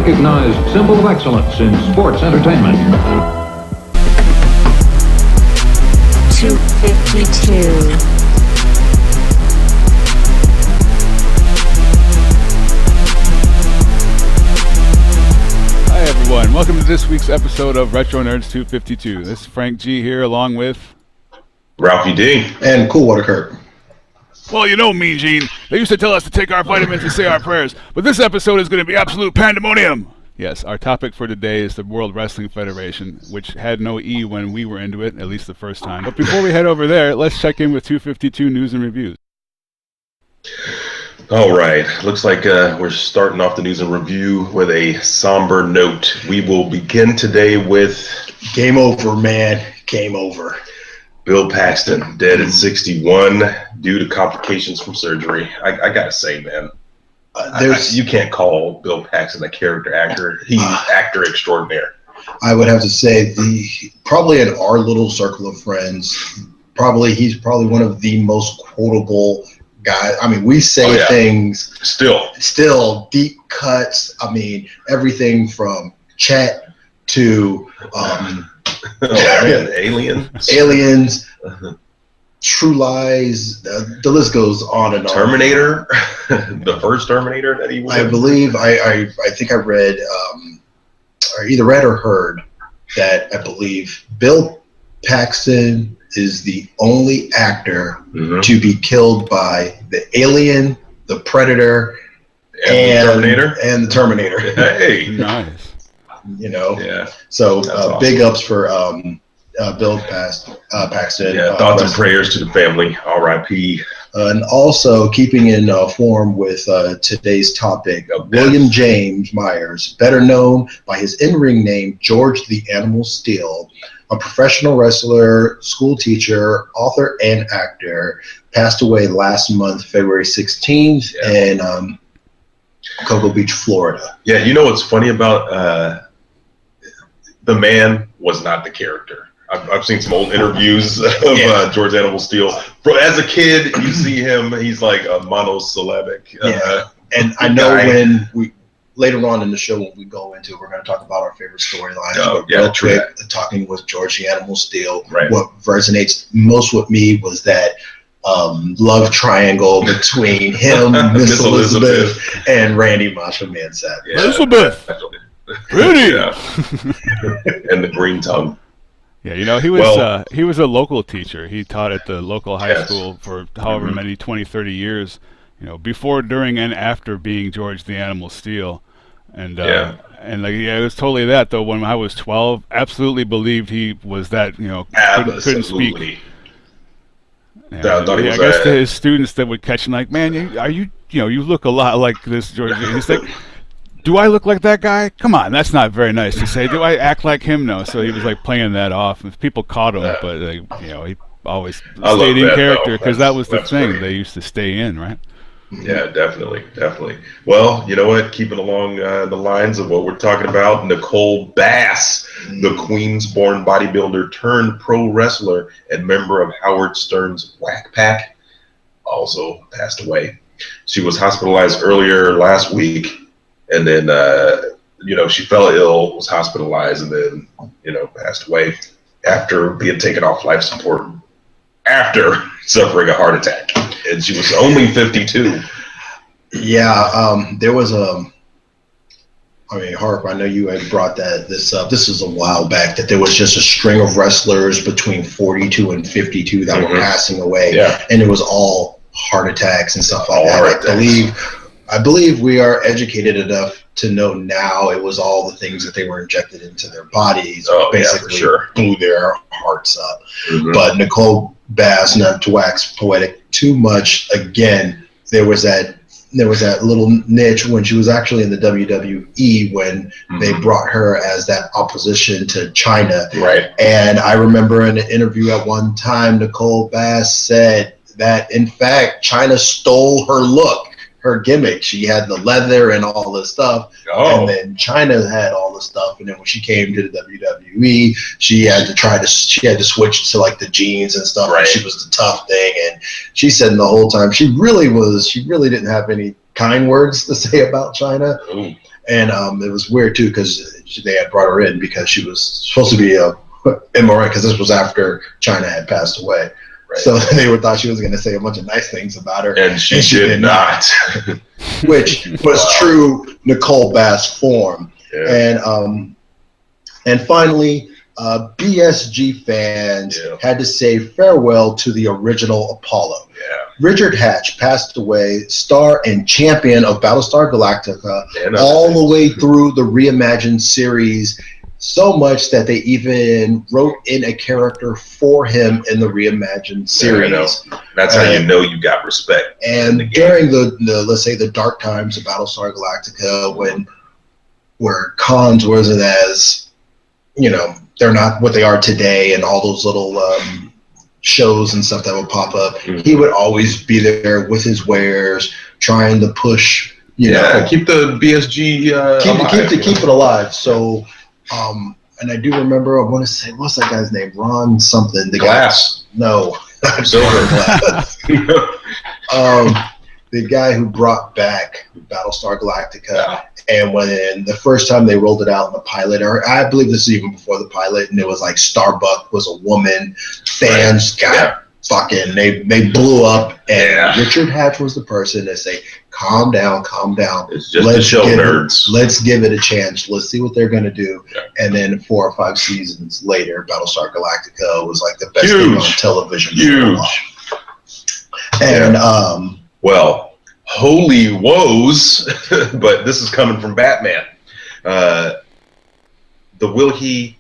recognized symbol of excellence in sports entertainment. 252. Hi everyone, welcome to this week's episode of Retronerds 252. This is Frank G here along with Ralphie D. And Coolwater Kurt. Well, you know, Mean Gene, they used to tell us to take our vitamins and say our prayers, but this episode is going to be absolute pandemonium. Yes, our topic for today is the World Wrestling Federation, which had no E when we were into it, at least the first time. But before we head over there, let's check in with 252 news and reviews. All right, looks like we're starting off the news and review with a somber note. We will begin today with... Game over, man. Game over. Bill Paxton, dead at 61 due to complications from surgery. I gotta say, man, you can't call Bill Paxton a character actor. He's actor extraordinaire. I would have to say, probably in our little circle of friends, he's probably one of the most quotable guys. I mean, we say things still deep cuts. I mean, everything from chat to aliens, True Lies, the list goes on and on. Terminator, the first Terminator that he was. I believe I think I read, or either read or heard that I believe Bill Paxton is the only actor to be killed by the Alien, the Predator, and the Terminator. Hey, nice. You know, yeah. So awesome. Big ups for Bill Paxton. Yeah, thoughts and prayers to the family. R.I.P. And also keeping in form with today's topic, William James Myers, better known by his in-ring name George the Animal Steel, a professional wrestler, school teacher, author, and actor, passed away last month, February 16th, in Cocoa Beach, Florida. Yeah, you know what's funny about the man was not the character. I've seen some old interviews of George Animal Steel. As a kid, you see him, he's like a monosyllabic. And I know when we later on in the show, when we go into it, we're going to talk about our favorite storylines. But real quick, talking with George the Animal Steel, what resonates most with me was that love triangle between him, Miss Elizabeth, and Randy Macho Man Savage. Yeah, Elizabeth! Rudy! And the green tongue. Yeah, you know, he was a local teacher. He taught at the local high school for however many, 20, 30 years, you know, before, during, and after being George the Animal Steel. And it was totally that, though. When I was 12, absolutely believed he was that, you know, couldn't speak. Yeah, I guess to his students that would catch him like, man, you look a lot like this George. And he's like, do I look like that guy? Come on, that's not very nice to say. Do I act like him? No. So he was like playing that off. And people caught him, but he always stayed in character because that was the thing. Great. They used to stay in, right? Yeah, definitely. Well, you know what? Keeping along the lines of what we're talking about, Nicole Bass, the Queens-born bodybuilder turned pro wrestler and member of Howard Stern's Whack Pack, also passed away. She was hospitalized earlier last week, and then she fell ill, was hospitalized, and then passed away after being taken off life support after suffering a heart attack. And she was only 52. Yeah, there was Harp, I know you had brought this up. This is a while back, that there was just a string of wrestlers between 42 and 52 that were passing away. Yeah. And it was all heart attacks and stuff like that. I believe we are educated enough to know now it was all the things that they were injected into their bodies, basically blew their hearts up. But Nicole Bass, not to wax poetic too much, again, there was that little niche when she was actually in the WWE when they brought her as that opposition to China. Right. And I remember in an interview at one time, Nicole Bass said that, in fact, China stole her look. Her gimmick. She had the leather and all this stuff, and then China had all the stuff. And then when she came to the WWE, she had to switch to like the jeans and stuff. Right. And she was the tough thing, and she said the whole time she really didn't have any kind words to say about China. Ooh. And it was weird too because they had brought her in because she was supposed to be a MRN because this was after China had passed away. Right. So they thought she was going to say a bunch of nice things about her, and she did not. Which was true Nicole Bass form. Yeah. And finally, BSG fans had to say farewell to the original Apollo. Yeah. Richard Hatch passed away, star and champion of Battlestar Galactica, all the way through the reimagined series, so much that they even wrote in a character for him in the reimagined series. That's how you know you got respect. And during the let's say the dark times of Battlestar Galactica, where cons wasn't as, they're not what they are today, and all those little shows and stuff that would pop up, he would always be there with his wares, trying to push, keep the BSG alive. Keep it alive. So, and I do remember, I want to say, what's that guy's name? Ron something. The Glass. Guy, no, Silver Glass. The guy who brought back Battlestar Galactica, and when the first time they rolled it out in the pilot, or I believe this is even before the pilot, and it was like Starbuck was a woman, fans got fucking, they blew up, and Richard Hatch was the person to say, calm down. It's just the show, nerds. Let's give it a chance. Let's see what they're going to do. Yeah. And then 4 or 5 seasons later, Battlestar Galactica was like the best thing on television. Huge. And, well, holy woes, but this is coming from Batman. The will he,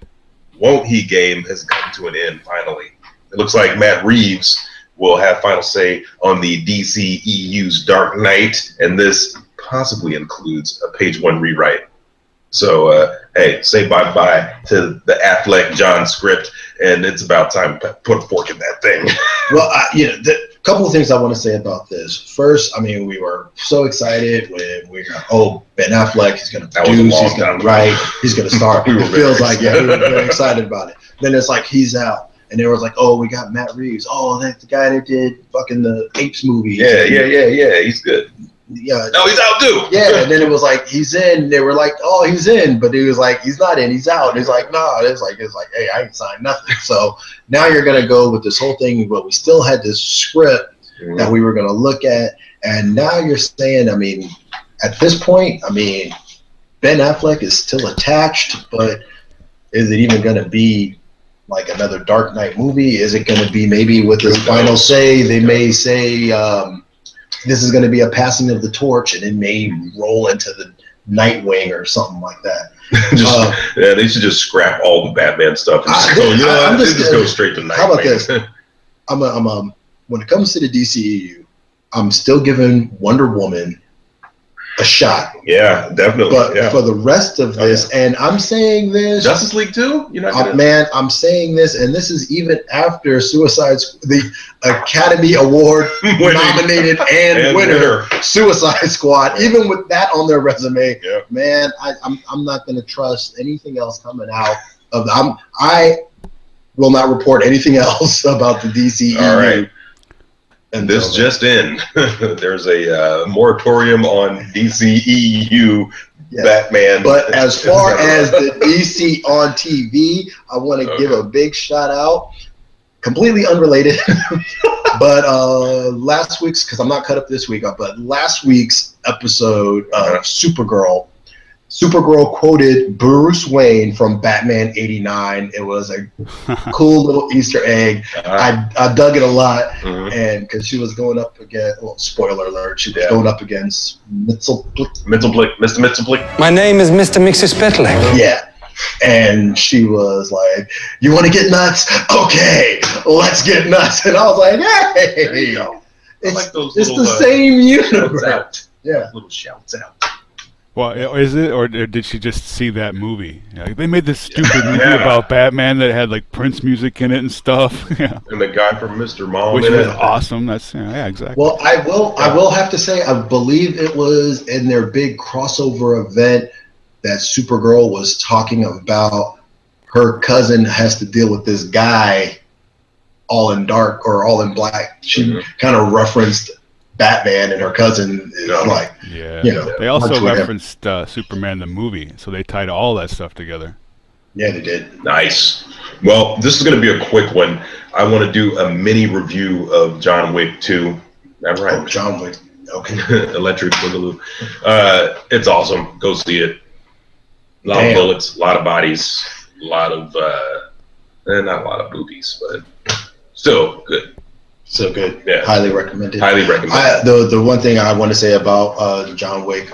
won't he game has come to an end finally. It looks like Matt Reeves will have final say on the DCEU's Dark Knight, and this possibly includes a page 1 rewrite. So, hey, say bye-bye to the Affleck John script, and it's about time to put a fork in that thing. Well, a couple of things I want to say about this. First, I mean, we were so excited when we got, Ben Affleck, he's going to produce, he's going to write, he's going to start. It feels like, we were very excited about it. Then it's like, he's out. And they was like, we got Matt Reeves. That's the guy that did fucking the Apes movie. Yeah, he's good. Yeah. No, he's out too. Yeah, and then it was like, he's in. They were like, he's in. But he was like, he's not in, he's out. And he's like, no. It's like, hey, I ain't signed nothing. So now you're going to go with this whole thing, but we still had this script that we were going to look at. And now you're saying, I mean, at this point, I mean, Ben Affleck is still attached, but is it even going to be like another Dark Knight movie? Is it going to be maybe with his final say? They may say this is going to be a passing of the torch, and it may roll into the Nightwing or something like that. They should just scrap all the Batman stuff and just go straight to Nightwing. How about this? When it comes to the DCEU, I'm still giving Wonder Woman a shot. Yeah, definitely. But for the rest of this, and I'm saying this, Justice League 2? You're not gonna... Man, I'm saying this, and this is even after the Academy Award nominated and winner Suicide Squad. Even with that on their resume, man, I'm not going to trust anything else coming out of them. I will not report anything else about the DCEU. All right. And this just in, there's a moratorium on DCEU Batman. But as far as the DC on TV, I want to give a big shout out, completely unrelated, but last week's, because I'm not cut up this week, but last week's episode of Supergirl quoted Bruce Wayne from Batman '89. It was a cool little Easter egg. I dug it a lot, and because she was going up against, spoiler alert, she was going up against Mr. Mitzelblick. My name is Mr. Mixer-Spitlick. Yeah. And she was like, you want to get nuts? Okay, let's get nuts. And I was like, hey, there you go. It's the same universe. Yeah. Little shouts out. Well, is it, or did she just see that movie? They made this stupid movie about Batman that had like Prince music in it and stuff. And the guy from Mr. Mom, which was awesome. That's exactly. Well, I will have to say, I believe it was in their big crossover event that Supergirl was talking about. Her cousin has to deal with this guy, all in dark or all in black. She kind of referenced Batman and her cousin is like, They also referenced Superman the movie, so they tied all that stuff together. Yeah, they did. Nice. Well, this is going to be a quick one. I want to do a mini review of John Wick 2. That right? Oh, John Wick. Okay. Electric Boogaloo. It's awesome. Go see it. A lot of bullets, a lot of bodies, a lot of not a lot of boobies, but still good. So good. Yeah. Highly recommended. Highly recommended. The one thing I want to say about John Wick,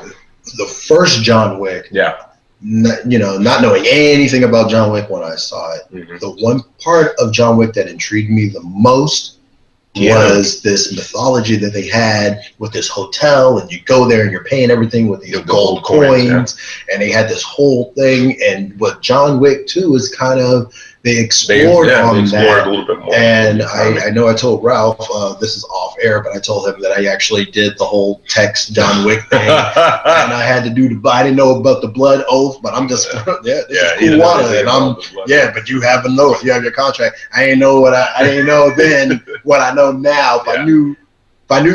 the first John Wick. Yeah. Not knowing anything about John Wick when I saw it, the one part of John Wick that intrigued me the most was this mythology that they had with this hotel, and you go there and you're paying everything with these gold coins, and they had this whole thing. And what John Wick 2 is kind of, they explored on that. A little bit more. And I know I told Ralph, this is off air, but I told him that I actually did the whole text John Wick thing. And I had to do I didn't know about the blood oath, but I'm just, this is cool water. And but you have an oath, you have your contract. I didn't know then what I know now. If I knew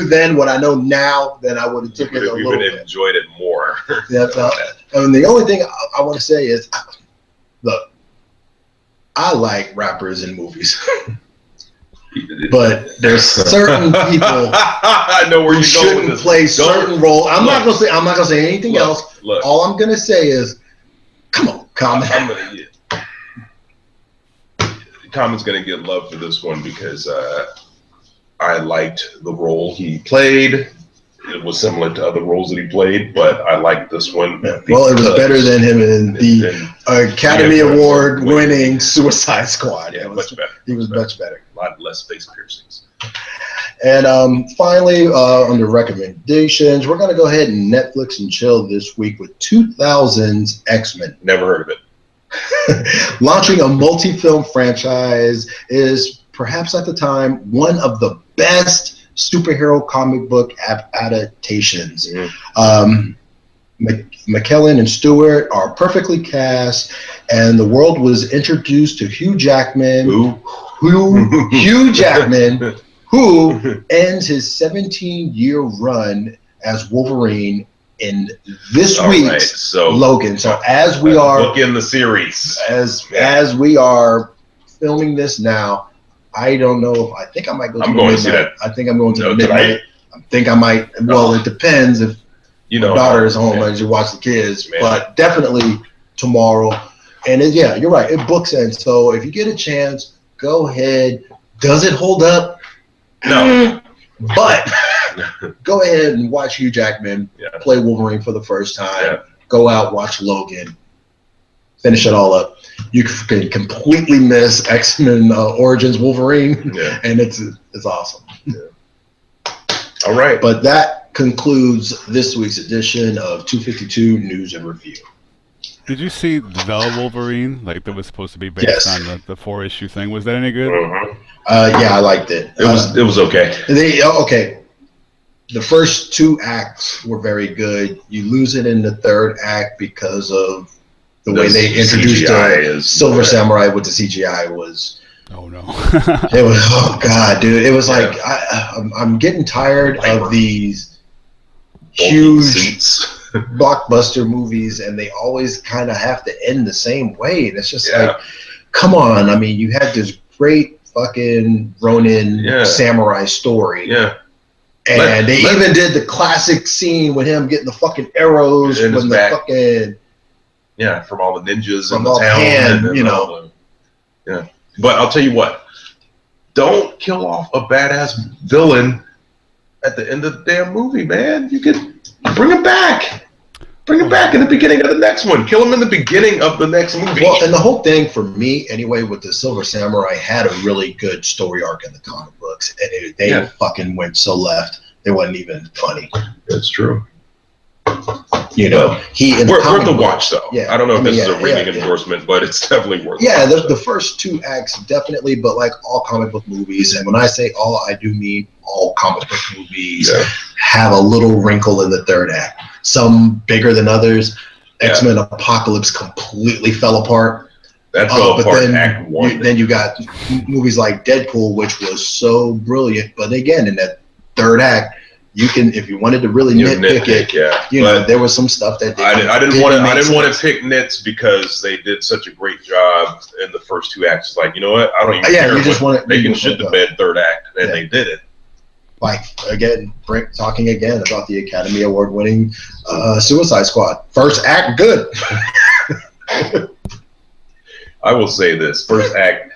then what I know now, then I would have took it a little bit. Enjoyed it more. And the only thing I want to say is, look, I like rappers in movies, but there's certain people I know where who shouldn't play certain roles. I'm not gonna say anything else. All I'm gonna say is, come on, Common. Common's gonna get love for this one because I liked the role he played. It was similar to other roles that he played, but I liked this one. Yeah. Well, it was better than him in the Academy Award winning Suicide Squad. Yeah, much better. He was much better. A lot less face piercings. And finally, under recommendations, we're going to go ahead and Netflix and chill this week with 2000's X-Men. Never heard of it. Launching a multi-film franchise is perhaps at the time one of the best superhero comic book adaptations. McKellen and Stewart are perfectly cast, and the world was introduced to Hugh Jackman, Hugh Jackman, who ends his 17-year run as Wolverine in this week's Logan. So as we are book in the series, as we are filming this now, I don't know. I think I might go to midnight. I think I'm going to midnight. I think I might. Well, it depends if my daughter is home and you watch the kids. But definitely tomorrow. And you're right. It books in. So if you get a chance, go ahead. Does it hold up? No. But go ahead and watch Hugh Jackman play Wolverine for the first time. Go out, watch Logan. Finish it all up. You can completely miss X-Men Origins Wolverine, and it's awesome. All right. But that concludes this week's edition of 252 News and Review. Did you see the Wolverine, like that was supposed to be based on the 4-issue thing? Was that any good? I liked it. It was okay. The first 2 acts were very good. You lose it in the 3rd act because of the way they introduced Silver Samurai with the CGI was. Oh no! It was God, dude. It was like I'm getting tired of these huge blockbuster movies, and they always kind of have to end the same way. And it's just like, come on. I mean, you had this great fucking Ronin samurai story. Yeah. And they even did the classic scene with him getting the fucking arrows from the back. Fucking. Yeah, from all the ninjas from in the town. But I'll tell you what. Don't kill off a badass villain at the end of the damn movie, man. You can bring him back. Bring him back in the beginning of the next one. Kill him in the beginning of the next movie. Well, and the whole thing for me, anyway, with the Silver Samurai had a really good story arc in the comic books, and they fucking went so left. It wasn't even funny. That's true. He in worth the watch though. Yeah, I don't know if this is a ringing endorsement, but it's definitely worth. Yeah, the first 2 acts definitely, but like all comic book movies, and when I say all, I do mean all comic book movies have a little wrinkle in the 3rd act. Some bigger than others. X-Men Apocalypse completely fell apart. That fell apart in Act 1. Then you got movies like Deadpool, which was so brilliant, but again in that 3rd act, you can, if you wanted to really nitpick it, you know, there was some stuff that I didn't want to pick nits because they did such a great job in the first 2 acts. It's like, you know what? I don't even care. They can shit the bed 3rd act, and they did it. Like, again, talking again about the Academy Award winning Suicide Squad. First act, good. I will say this. First act,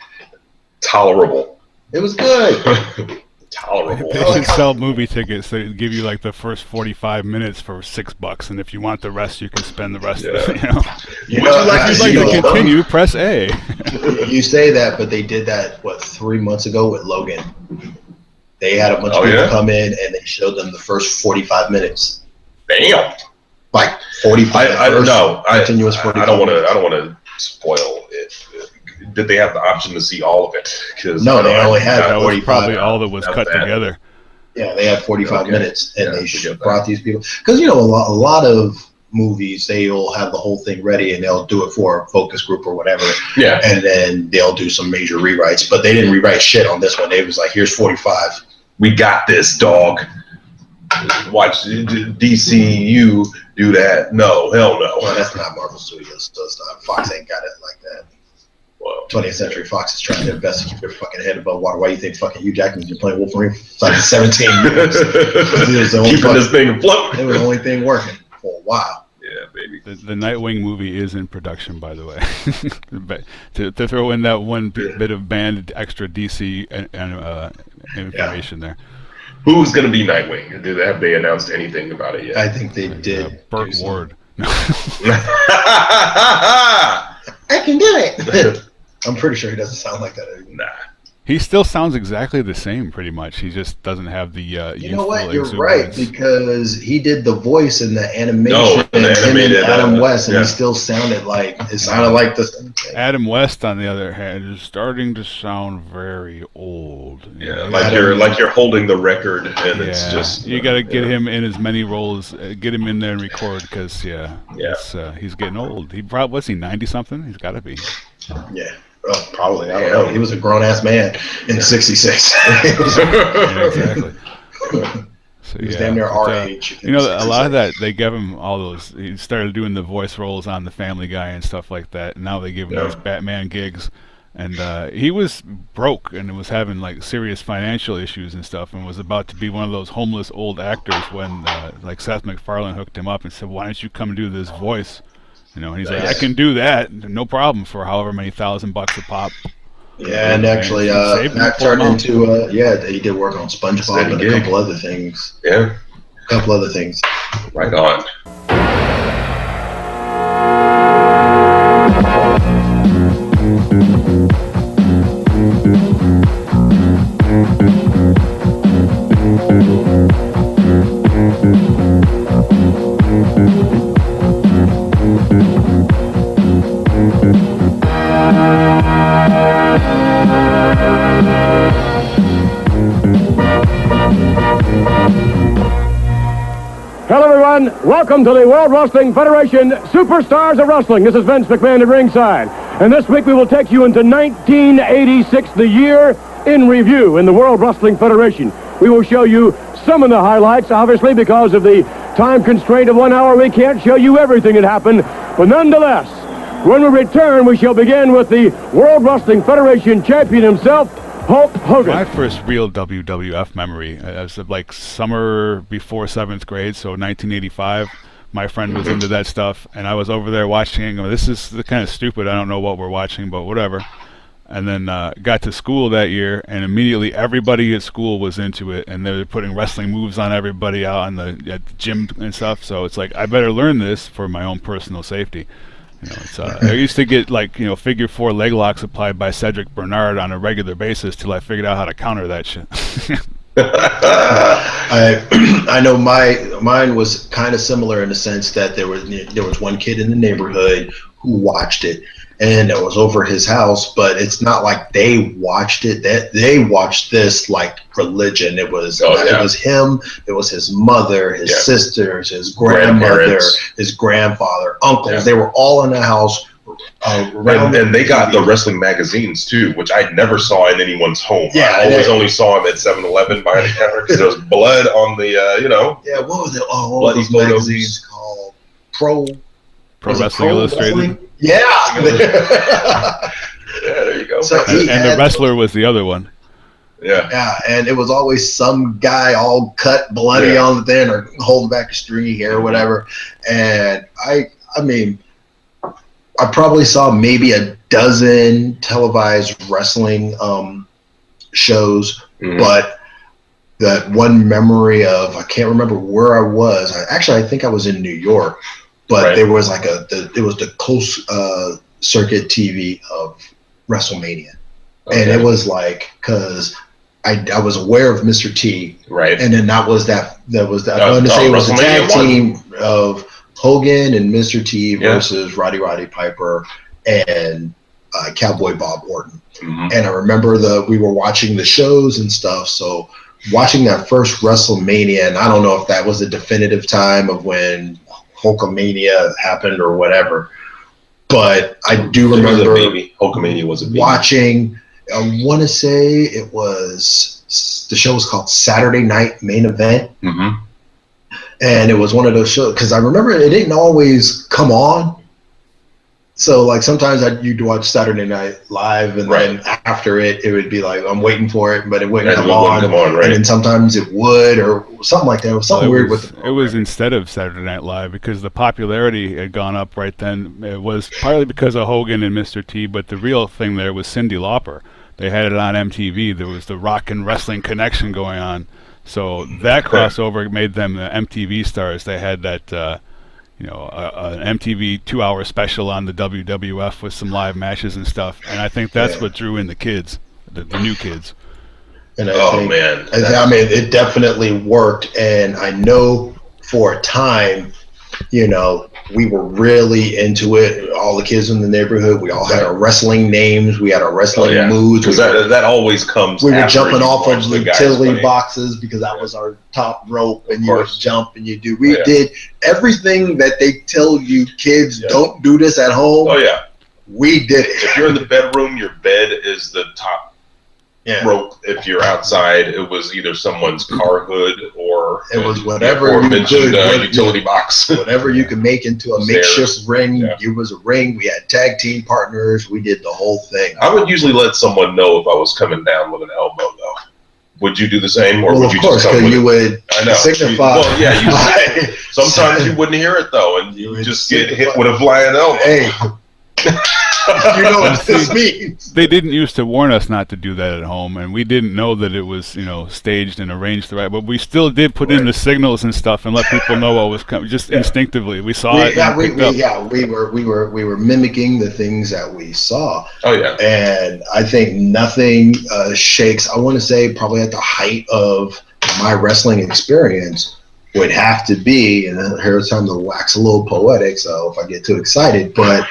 tolerable. It was good. Tolerable. They should sell movie tickets. They give you like the first 45 minutes for $6, and if you want the rest, you can spend the rest of it. You know? If you'd like to continue, press A. You say that, but they did that, 3 months ago with Logan. They had a bunch of people come in, and they showed them the first 45 minutes. Damn. Like 45. I don't know. Continuous 45. I don't want to spoil it. Did they have the option to see all of it? No, they only had 45. That was probably all that was cut together. Yeah, they had 45 minutes, and they brought these people. Because, you know, a lot of movies, they'll have the whole thing ready, and they'll do it for a focus group or whatever. Yeah. And then they'll do some major rewrites. But they didn't rewrite shit on this one. They was like, here's 45. We got this, dog. Watch DCU do that. No, hell no. Well, that's not Marvel Studios, so it's not. Fox ain't got it like that. Well, 20th Century Fox is trying their best to keep their fucking head above water. Why do you think fucking Hugh Jackman's been playing Wolverine for like 17 years? Keeping this thing afloat. It was the only thing working for a while. Yeah, baby. The Nightwing movie is in production, by the way. to throw in that one bit of banned extra DC information there. Who's going to be Nightwing? Have they announced anything about it yet? I think they did. Burt Ward. I can do it. I'm pretty sure he doesn't sound like that anymore. Nah. He still sounds exactly the same, pretty much. He just doesn't have the you know what? You're right, because he did the voice in the animation and Adam West, and he still sounded like the same thing. Adam West, on the other hand, is starting to sound very old. Yeah, like you're holding the record, and it's just you got to get him in as many roles, get him in there and record, because he's getting old. He probably was 90 something. He's got to be. Yeah. Well, probably. I don't know. He was a grown-ass man in '66. Exactly. So, he was damn near our age. You know, a lot of that, they gave him all those. He started doing the voice roles on The Family Guy and stuff like that. And now they give him those Batman gigs. And he was broke and was having like serious financial issues and stuff, and was about to be one of those homeless old actors when like Seth MacFarlane hooked him up and said, "Why don't you come do this voice?" You know, and he's like, "I can do that, no problem, for however many $1,000 a pop." Yeah, and actually, Matt turned into he did work on SpongeBob and a couple other things. Yeah, a couple other things. Right on. Hello, everyone. Welcome to the World Wrestling Federation Superstars of Wrestling. This is Vince McMahon at ringside. And this week we will take you into 1986, the year in review in the World Wrestling Federation. We will show you some of the highlights, obviously, because of the time constraint of 1 hour. We can't show you everything that happened. But nonetheless, when we return, we shall begin with the World Wrestling Federation champion himself, Hulk Hogan. My first real WWF memory was like summer before 7th grade, so 1985. My friend was into that stuff, and I was over there watching. This is kind of stupid. I don't know what we're watching, but whatever. And then got to school that year, and immediately everybody at school was into it, and they were putting wrestling moves on everybody out at the gym and stuff. So it's like, I better learn this for my own personal safety. You know, it's, I used to get figure 4 leg locks applied by Cedric Bernard on a regular basis till I figured out how to counter that shit. I know mine was kind of similar in the sense that there was one kid in the neighborhood who watched it, and it was over his house, but it's not like they watched it. That they watched this like religion. It was it was him, it was his mother, his sisters, his grandmother, his grandfather, uncles. They were all in the house And they got the wrestling magazines too, which I never saw in anyone's home. Yeah, I always only saw them at 7-Eleven behind the counter because there was blood on the, Yeah, what was it? Oh, what were those magazines called? Pro Wrestling Illustrated. Wrestling? Yeah. Yeah, there you go. So And the Wrestler was the other one. Yeah, and it was always some guy all cut bloody on the thing or holding back a stringy hair or whatever. And I mean, I probably saw maybe a dozen televised wrestling shows, but that one memory of, I can't remember where I was. I think I was in New York, but there was like it was the close circuit TV of WrestleMania. Okay. And it was like, because I was aware of Mr.T. Right. And then that was I wanted to say it was a tag team of Hogan and Mr. T versus Roddy Piper and Cowboy Bob Orton. Mm-hmm. And I remember we were watching the shows and stuff. So watching that first WrestleMania, and I don't know if that was a definitive time of when Hulkamania happened or whatever, but I do remember Hulkamania was a baby. Watching. I want to say it was, the show was called Saturday Night Main Event. Mm-hmm. And it was one of those shows, because I remember it didn't always come on. So, like, sometimes you'd watch Saturday Night Live, and then after it would be like, I'm waiting for it, but it wouldn't come on. And then sometimes it would, or something like that. It was something weird with it. It was instead of Saturday Night Live, because the popularity had gone up right then. It was partly because of Hogan and Mr. T, but the real thing there was Cyndi Lauper. They had it on MTV. There was the rock and wrestling connection going on. So that crossover made them the MTV stars. They had that, an MTV 2-hour special on the WWF with some live matches and stuff. And I think that's what drew in the kids, the new kids. And I mean, it definitely worked. And I know for a time, we were really into it. All the kids in the neighborhood, we all had our wrestling names. We had our wrestling moves. Because that always comes. We were jumping off of utility boxes because that was our top rope, and you would jump and you do. We did everything that they tell you kids don't do this at home. Oh yeah, we did it. If you're in the bedroom, your bed is the top rope. If you're outside, it was either someone's car hood or it was whatever you could, utility box, whatever you could make into a makeshift ring. It was a ring. We had tag team partners. We did the whole thing. I would usually let someone know if I was coming down with an elbow, though. Would you do the same, or would you just come with it? I know. Signify. Well, yeah. Sometimes you wouldn't hear it though, and you would just get hit with a flying elbow. Hey. You know what this means. They didn't used to warn us not to do that at home, and we didn't know that it was, staged and arranged the right. But we still did put in the signals and stuff and let people know what was coming. Just instinctively, we saw it. We were mimicking the things that we saw. Oh yeah. And I think nothing shakes. I want to say probably at the height of my wrestling experience would have to be, and here's time to wax a little poetic. So if I get too excited, but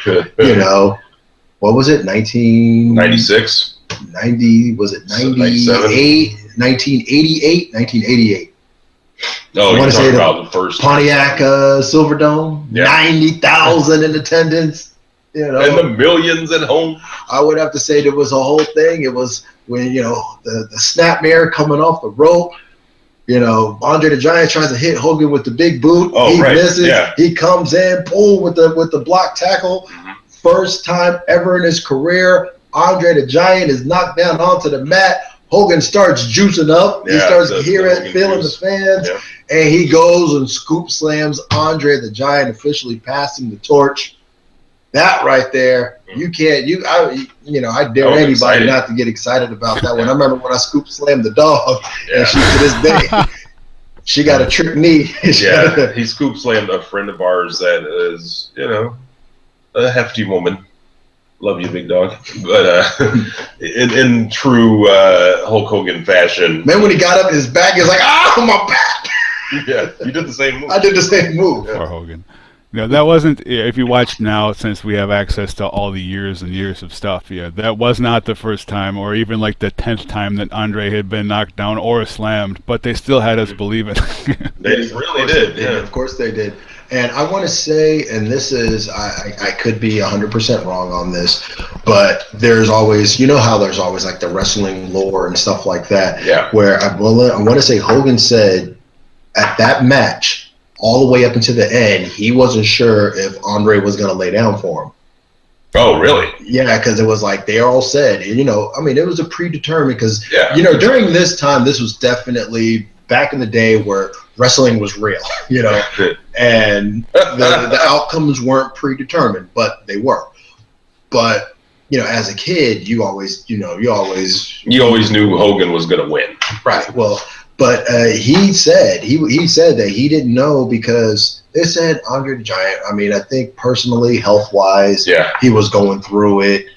what was it? 1996? 90, was it 98? 1988? 1988. No, I want to say about the first Pontiac Silverdome, 90,000 in attendance. And the millions at home. I would have to say there was a whole thing. It was when, the snapmare coming off the rope. Andre the Giant tries to hit Hogan with the big boot. He misses. Yeah. He comes in, pull with the block tackle. Mm-hmm. First time ever in his career, Andre the Giant is knocked down onto the mat. Hogan starts juicing up. He starts feeling the fans, and he goes and scoop slams Andre the Giant, officially passing the torch. That right there, you can't. I dare anybody not to get excited about that one. I remember when I scoop slammed the dog, and she to this day, she got a trick knee. He scoop slammed a friend of ours that is, a hefty woman. Love you, big dog. But in true Hulk Hogan fashion, man, when he got up, his back is like, my back. Yeah, you did the same move. I did the same move. For Hogan. No, that wasn't. If you watch now, since we have access to all the years and years of stuff, that was not the first time, or even like the 10th time that Andre had been knocked down or slammed. But they still had us believe it. They really did. Of course they did. And I want to say, and this is, I could be 100% wrong on this, but there's always, you know how there's always like the wrestling lore and stuff like that. Yeah. Where I want to say Hogan said at that match, all the way up until the end, he wasn't sure if Andre was going to lay down for him. Oh, really? Yeah, because it was like they all said, you know, I mean, it was a predetermined because, Yeah. you know, during this time, this was definitely back in the day where wrestling was real, you know, and the outcomes weren't predetermined, but they were. But, you know, as a kid, you always knew Hogan was going to win. Right. Well, but he said that he didn't know because they said Andre the Giant. I mean, I think personally, health-wise, he was going through it.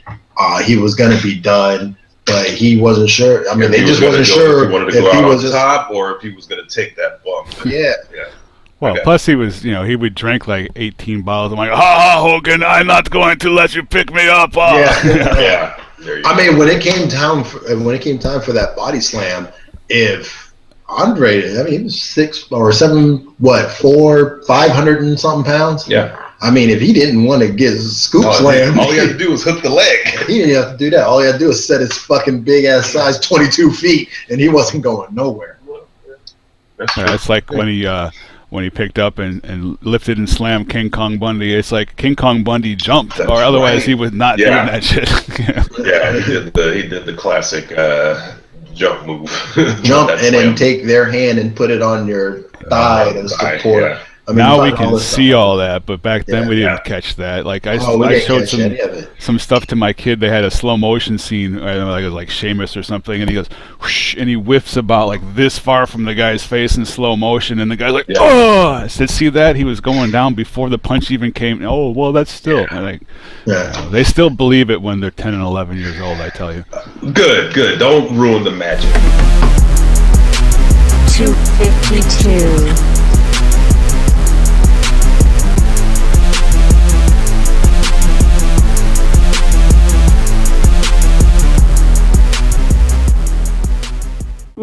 He was going to be done, but he wasn't sure. I mean, they just wasn't sure if he wanted to go out on top or if he was going to take that bump. Yeah. Yeah. Well, plus he was, you know, he would drink like 18 bottles. I'm like, ha, Hogan, I'm not going to let you pick me up. Oh. Yeah. I mean, when it came time for that body slam, if Andre, I mean, he was 6 or 7, 4, 500 and something pounds. Yeah. I mean, if he didn't want to get scoop slam, all he had to do was hook the leg. He didn't have to do that. All he had to do was set his fucking big ass size 22 feet, and he wasn't going nowhere. It's like when he picked up and lifted and slammed King Kong Bundy. It's like King Kong Bundy jumped, or otherwise he was not doing that shit. Yeah, he did the classic jump move. Jump and then take their hand and put it on your thigh to support. Yeah. I mean, now we can see all that, but back then we didn't catch that. Like I showed some stuff to my kid. They had a slow motion scene, like it was like Sheamus or something, and he goes, whoosh, and he whiffs about like this far from the guy's face in slow motion, and the guy's like, oh! I said, see that? He was going down before the punch even came. Oh, well, that's still like, they still believe it when they're 10 and 11 years old. I tell you. Good. Don't ruin the magic. 252.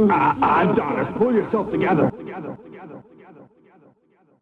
Adonis, pull yourself together.